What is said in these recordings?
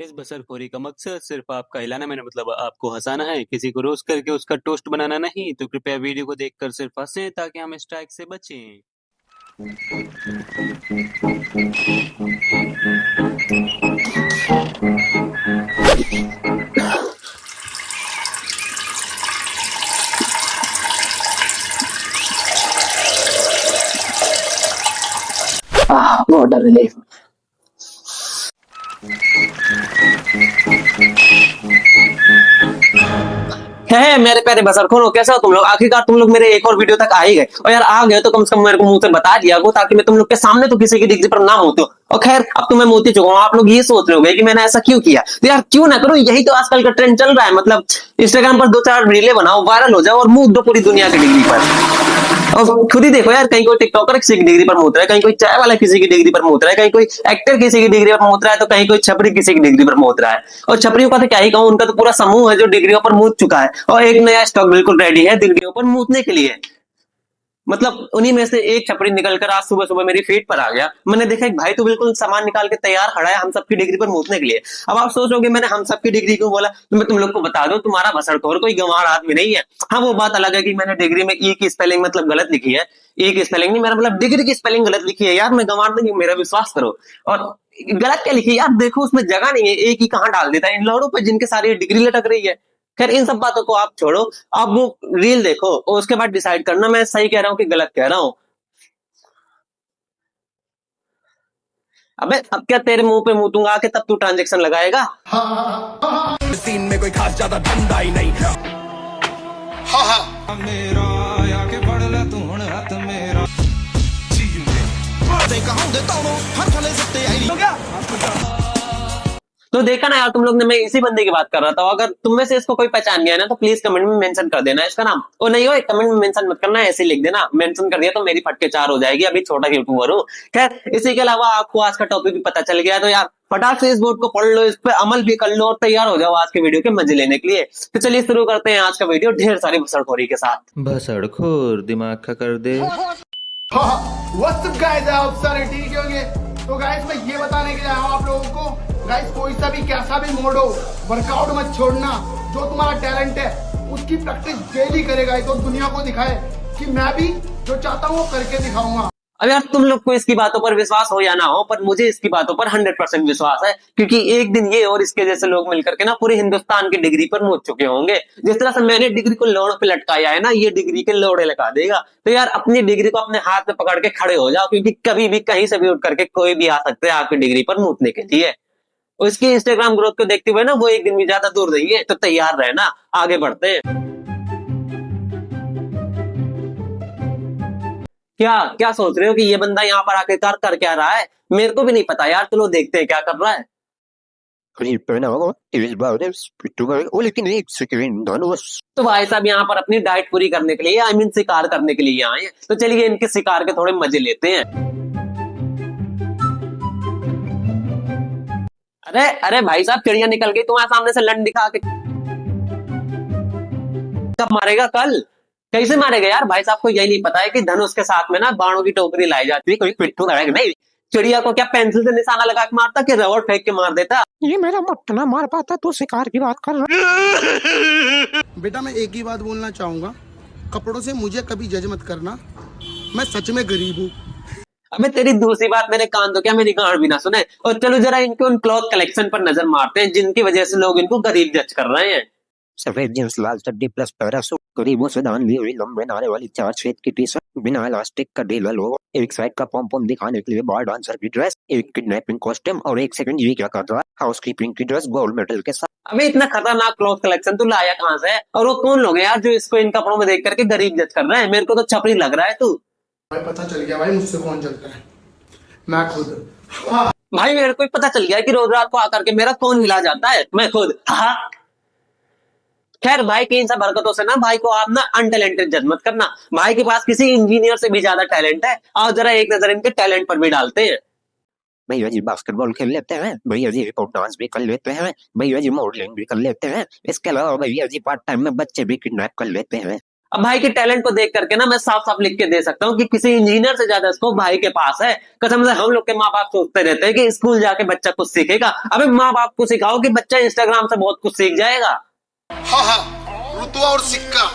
इस बसरखोरी का मकसद सिर्फ आपका हिलाना मैंने मतलब आपको हंसाना है, किसी को रोस्ट करके उसका टोस्ट बनाना नहीं। तो कृपया वीडियो को देखकर सिर्फ हंसें ताकि हम स्ट्राइक से बचें। Water relief. है मेरे प्यारे बसरखोरों, कैसे हो तुम लोग? आखिरकार तुम लोग मेरे एक और वीडियो तक आ ही गए। और यार आ गए तो कम से कम मेरे को मुंह से बता दिया को, ताकि मैं तुम लोग के सामने तो किसी की डिग्री पर ना होती हूँ। और खैर अब तो मैं मोती चुका हूँ। आप लोग ये सोच रहे होंगे कि मैंने ऐसा क्यों किया, तो यार क्यों ना करो, यही तो आजकल का ट्रेंड चल रहा है। मतलब इंस्टाग्राम पर 2-4 रीले बनाओ, वायरल हो जाओ और मुंह दो पूरी दुनिया की डिग्री पर। और खुद ही देखो यार, कहीं कोई टिकटॉकर किसी की डिग्री पर मुत रहा है, कहीं कोई चाय वाला किसी की डिग्री पर मुत रहा है, कहीं कोई एक्टर किसी की डिग्री पर मुत रहा है, तो कहीं कोई छपरी किसी की डिग्री पर मुत रहा है। और छपरियों का तो क्या ही कहूं, उनका तो पूरा समूह है जो डिग्रियों पर मुत चुका है और एक नया स्टॉक बिल्कुल रेडी है डिग्रियों पर मुतने के लिए। मतलब उन्हीं में से एक छपरी निकलकर आज सुबह सुबह मेरी फीड पर आ गया। मैंने देखा एक भाई तो बिल्कुल सामान निकाल के तैयार खड़ा है हम सबकी डिग्री पर मुतने के लिए। अब आप सोचोगे मैंने हम सबकी डिग्री क्यों बोला, तो मैं तुम लोग को बता दूं, तुम्हारा भसड़खोर कोई गंवार आदमी नहीं है। हाँ वो बात अलग है कि मैंने डिग्री में ई की स्पेलिंग मतलब गलत लिखी है। ई की स्पेलिंग नहीं, मेरा मतलब डिग्री की स्पेलिंग गलत लिखी है यार। मैं गंवार नहीं हूं, मेरा विश्वास करो। और गलत क्या लिखी है यार, देखो उसमें जगह नहीं है, एक ही कहाँ डाल देता है इन लोगों पे जिनके सारी डिग्री लटक रही है। खैर इन सब बातों को आप छोड़ो, अब वो रील देखो और उसके बाद डिसाइड करना मैं सही कह रहा हूँ कि गलत कह रहा हूँ। अबे अब क्या तेरे मुंह पे मुतूंगा आके तब तू ट्रांजेक्शन लगाएगा? सीन में कोई खास ज्यादा धंधा ही नहीं। मेरा आके फड़ ले तू हुण हथ मेरा ते कहूंगे दोनों हर थले सत्ते आई हो गया। तो देखा ना यार तुम लोग ने, मैं इसी बंदे की बात कर रहा था। अगर तुम में से इसको कोई पहचान गया ना तो प्लीज कमेंट में मेंशन कर देना इसका नाम। ओ नहीं हो, कमेंट में मेंशन मत करना, ऐसे लिख देना। मेंशन कर दिया तो मेरी फटके चार हो जाएगी, अभी छोटा यूट्यूबर हूँ। खैर इसी के अलावा आपको आज का टॉपिक भी पता चल गया, तो यार फटाक से इस बोर्ड को पढ़ लो, इस पे अमल भी कर लो और तैयार हो जाओ आज के वीडियो के मजे लेने के लिए। तो चलिए शुरू करते हैं आज का वीडियो ढेर सारी भसड़खोरी के साथ। भसड़खोर दिमाग का कर दे। व्हाट्स अप गाइस, आप सारे ठीक होंगे? तो गाइस मैं ये बताने के लिए आया हूँ आप लोगों को, गाइस कोई सा भी कैसा भी मोड हो, वर्कआउट मत छोड़ना। जो तुम्हारा टैलेंट है उसकी प्रैक्टिस डेली करे गाइस, और दुनिया को दिखाए कि मैं भी जो चाहता हूँ वो करके दिखाऊंगा। अब यार तुम लोग को इसकी बातों पर विश्वास हो या ना हो, पर मुझे इसकी बातों पर 100% विश्वास है, क्योंकि एक दिन ये और इसके जैसे लोग मिलकर के ना पूरे हिंदुस्तान की डिग्री पर मुझ चुके होंगे। जिस तरह से मैंने डिग्री को लोड़ पे लटकाया है ना, ये डिग्री के लोड़े लगा देगा। तो यार अपनी डिग्री को अपने हाथ में पकड़ के खड़े हो जाओ, क्योंकि कभी भी कहीं से भी उठ करके कोई भी आ सकता है आपकी डिग्री पर मुतने के लिए। उसकी इंस्टाग्राम ग्रोथ को देखते हुए ना वो एक दिन भी ज्यादा दूर नहीं है, तो तैयार रहना, आगे बढ़ते हैं। क्या क्या सोच रहे हो कि ये बंदा यहाँ पर आखिरकार कर क्या रहा है? मेरे को भी नहीं पता यार, चलो देखते हैं क्या कर रहा है। तो भाई साहब यहाँ पर अपनी डाइट पूरी करने के लिए, आई मीन शिकार करने के लिए आए हैं। तो चलिए इनके शिकार के थोड़े मजे लेते हैं। अरे अरे भाई साहब, चिड़िया निकल गई तुम्हारे सामने से, लंड दिखा के। कब मारेगा? कल? कैसे मारेगा यार? भाई साहब को यही नहीं पता है कि धनुष के साथ में ना बाणों की टोकरी लाई जाती है। कोई पिट्ठू मारेगा नहीं, चिड़िया को क्या पेंसिल से निशाना लगा के मारता कि रबड़ फेंक के मार देता? ये मेरा मत ना मार पाता, तो शिकार की बात कर रहा। बेटा मैं एक ही बात बोलना चाहूंगा, कपड़ों से मुझे कभी जज मत करना, मैं सच में गरीब हूँ। अबे तेरी दूसरी बात मेरे कान तो क्या मेरी गांड भी ना सुने। और चलो जरा इनके उन क्लॉथ कलेक्शन पर नजर मारते हैं जिनकी वजह से लोग इनको गरीब जज कर रहे हैं। सफेद जींस, लाल चड्डी प्लस पैरासूट, गरीबों से दान ली हुई लंबे नारे वाली 4 छेद की टी शर्ट, बिना इलास्टिक का ढीला लोगो, एक साइड का पॉम पॉम दिखाने के लिए बार डांसर की ड्रेस, एक किडनैपिंग कॉस्ट्यूम और एक सेकंड ये क्या कर रहा है, हाउसकीपिंग की ड्रेस गोल्ड मेडल के साथ। अबे इतना खतरनाक क्लॉथ कलेक्शन तू लाया कहाँ से है? और वो कौन लोग हैं यार जो इसको इन कपड़ों में देख करके गरीब जज कर रहे हैं? मेरे को तो छपरी लग रहा है तू। भाई पता चल गया भाई मुझसे कौन चलता है, मैं खुद। भाई मेरे को पता चल गया कि रोज रात को आकर के मेरा कौन हिला जाता है, मैं खुद। हाँ खैर भाई की इन सब हरकतों से ना भाई को आप ना अनटैलेंटेड जज मत करना। भाई के पास किसी इंजीनियर से भी ज्यादा टैलेंट है। और जरा एक नजर इनके टैलेंट पर भी डालते हैं। भैया जी बास्केटबॉल खेल लेते हैं, भैया जी हिप हॉप डांस भी कर लेते हैं, भैया जी मॉडलिंग भी कर लेते हैं, इसके अलावा भैया जी पार्ट टाइम में बच्चे भी किडनैप कर लेते हैं। अब भाई के टैलेंट को देख करके ना मैं साफ साफ लिख के दे सकता हूँ कि किसी इंजीनियर से ज्यादा स्कोप भाई के पास है। कसम से हम लोग के माँ बाप सोचते रहते हैं कि स्कूल जाके बच्चा कुछ सीखेगा। अबे माँ बाप को सिखाओ कि बच्चा इंस्टाग्राम से बहुत कुछ सीख जाएगा। हाँ हाँ, रुतबा और सिक्का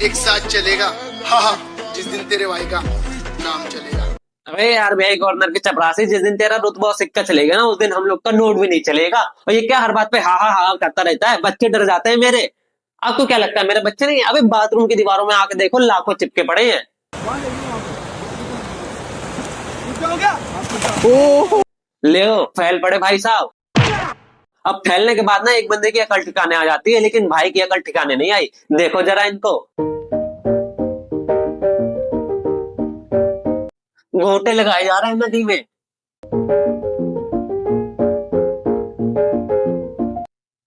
एक साथ चलेगा। हाँ हाँ, जिस दिन तेरे भाई का नाम चलेगा। अरे यार भाई गवर्नर के चपरासी, जिस दिन तेरा रुतबा और सिक्का चलेगा ना, उस दिन हम लोग का नोट भी नहीं चलेगा। और ये क्या हर बात पे हाँ हाँ हाँ करता रहता है, बच्चे डर जाते हैं मेरे। आपको क्या लगता है मेरे बच्चे नहीं? अबे बाथरूम की दीवारों में आके देखो, लाखों चिपके पड़े हैं। ले फैल पड़े भाई साहब। अब फैलने के बाद ना एक बंदे की अकल ठिकाने आ जाती है, लेकिन भाई की अकल ठिकाने नहीं आई। देखो जरा इनको, घोटे लगाए जा रहे हैं नदी में।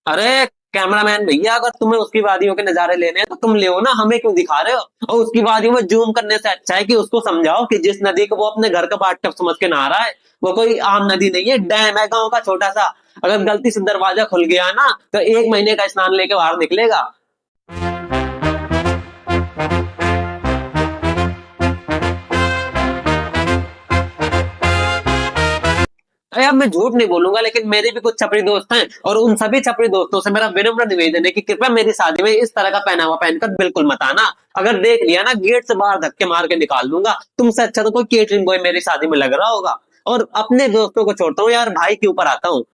अरे कैमरामैन भैया, अगर तुम्हें उसकी वादियों के नजारे लेने हैं तो तुम ले ना, हमें क्यों दिखा रहे हो? और उसकी वादियों में जूम करने से अच्छा है कि उसको समझाओ कि जिस नदी को वो अपने घर का बाथटब समझ के नहा रहा है, वो कोई आम नदी नहीं है, डैम है गांव का छोटा सा। अगर गलती से दरवाजा खुल गया ना तो 1 महीने का स्नान लेके बाहर निकलेगा। अरे अब मैं झूठ नहीं बोलूंगा, लेकिन मेरे भी कुछ छपरी दोस्त हैं और उन सभी छपरी दोस्तों से मेरा विनम्र निवेदन है कि कृपया मेरी शादी में इस तरह का पहनावा पहनकर बिल्कुल मत आना। अगर देख लिया ना, गेट से बाहर धक्के मार के निकाल दूंगा। तुमसे अच्छा तो कोई केटरिंग बॉय मेरी शादी में लग रहा होगा। और अपने दोस्तों को छोड़ता हूँ यार, भाई के ऊपर आता हूँ।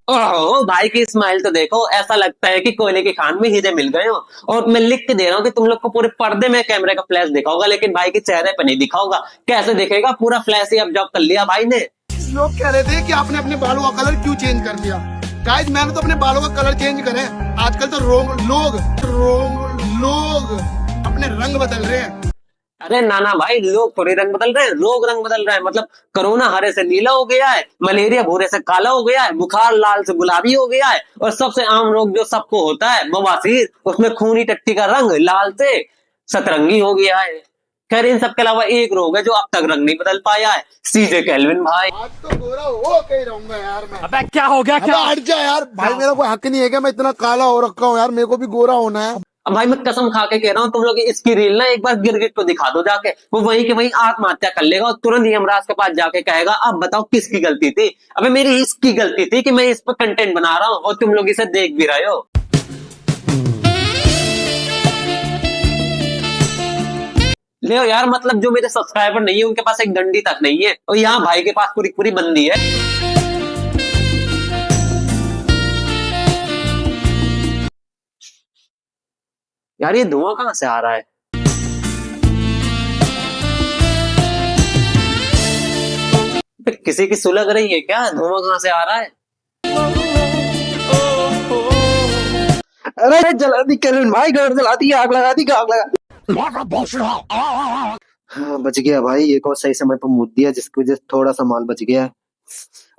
ओह भाई की स्माइल तो देखो, ऐसा लगता है कि कोयले की खान में हीरे मिल गए हो। और मैं लिख के दे रहा हूँ कि तुम लोग को पूरे पर्दे में कैमरे का फ्लैश दिखा होगा, लेकिन भाई के चेहरे पे नहीं दिखा होगा। कैसे दिखेगा? पूरा फ्लैश ही ऑब्जर्व कर लिया भाई ने। लोग कह रहे थे कि आपने अपने बालों का कलर क्यों चेंज कर दिया। गाइस, मैंने तो अपने बालों का कलर चेंज करे। आजकल तो लोग अपने रंग बदल रहे हैं। अरे नाना भाई, लोग थोड़ी रंग बदल रहे हैं, लोग रंग बदल रहे हैं। मतलब कोरोना हरे से नीला हो गया है, मलेरिया भूरे से काला हो गया है, बुखार लाल से गुलाबी हो गया है, और सबसे आम रोग जो सबको होता है बवासीर, उसमें खूनी टट्टी का रंग लाल से सतरंगी हो गया है। खैर इन सब के अलावा एक रोग है जो अब तक रंग नहीं बदल पाया है, सीजे केल्विन भाई। आज तो गोरा हो के ही रहूंगा यार मैं। अबे क्या हो गया? क्या हट जा यार भाई, मेरा कोई हक नहीं है क्या? मैं इतना काला हो रखा हूँ यार, मेरे को भी गोरा होना है। अब भाई मैं कसम खा के कह रहा हूँ, तुम लोग इसकी रील ना एक बार गिरगिट को दिखा दो जाके, वो वहीं के वहीं आत्महत्या कर लेगा और तुरंत यमराज के पास जाके कहेगा अब बताओ किसकी गलती थी। अबे मेरी इसकी गलती थी कि मैं इस पर कंटेंट बना रहा हूँ और तुम लोग इसे देख भी रहे हो। ले यार, मतलब जो मेरे सब्सक्राइबर नहीं है उनके पास एक डंडी तक नहीं है, और यहाँ भाई के पास पूरी पूरी बंदी है। यार ये धुआं कहां से आ रहा है? किसी की सुलग रही है क्या? धुआं कहां से आ रहा है? अरे जला दी केल्विन भाई, घर जला दी, आग लगा दी, आग लगा। हाँ बच गया भाई, एक और सही समय पर मुद दिया जिसकी वजह से थोड़ा सा माल बच गया।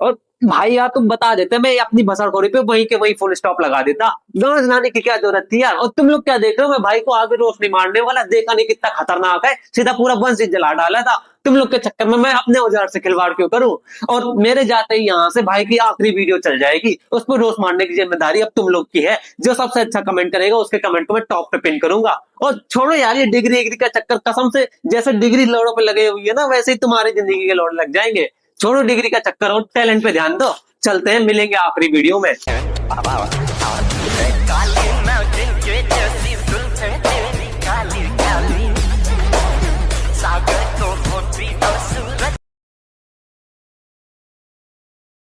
और भाई यार तुम बता देते, मैं अपनी भसड़खोरी पे वहीं के वहीं फुल स्टॉप लगा देता। गाना सुनाने की क्या जरूरत थी यार? और तुम लोग क्या देख रहे हो? मैं भाई को आगे रोशनी मारने वाला, देखा नहीं कितना खतरनाक है, सीधा पूरा वंश जला डाला था। तुम लोग के चक्कर में मैं अपने औजार से खिलवाड़ क्यों करूं? और मेरे जाते ही यहाँ से भाई की आखिरी वीडियो चल जाएगी, उस पर रोस्ट मारने की जिम्मेदारी अब तुम लोग की है। जो सबसे अच्छा कमेंट करेगा उसके कमेंट को मैं टॉप पे पिन करूंगा। और छोड़ो यार ये डिग्री का चक्कर, कसम से जैसे डिग्री लोड़ों पे लगे हुई है ना, वैसे ही तुम्हारी जिंदगी के लोड़ लग जाएंगे। छोड़ो डिग्री का चक्कर और टैलेंट पे ध्यान दो। चलते हैं, मिलेंगे आखिरी वीडियो में।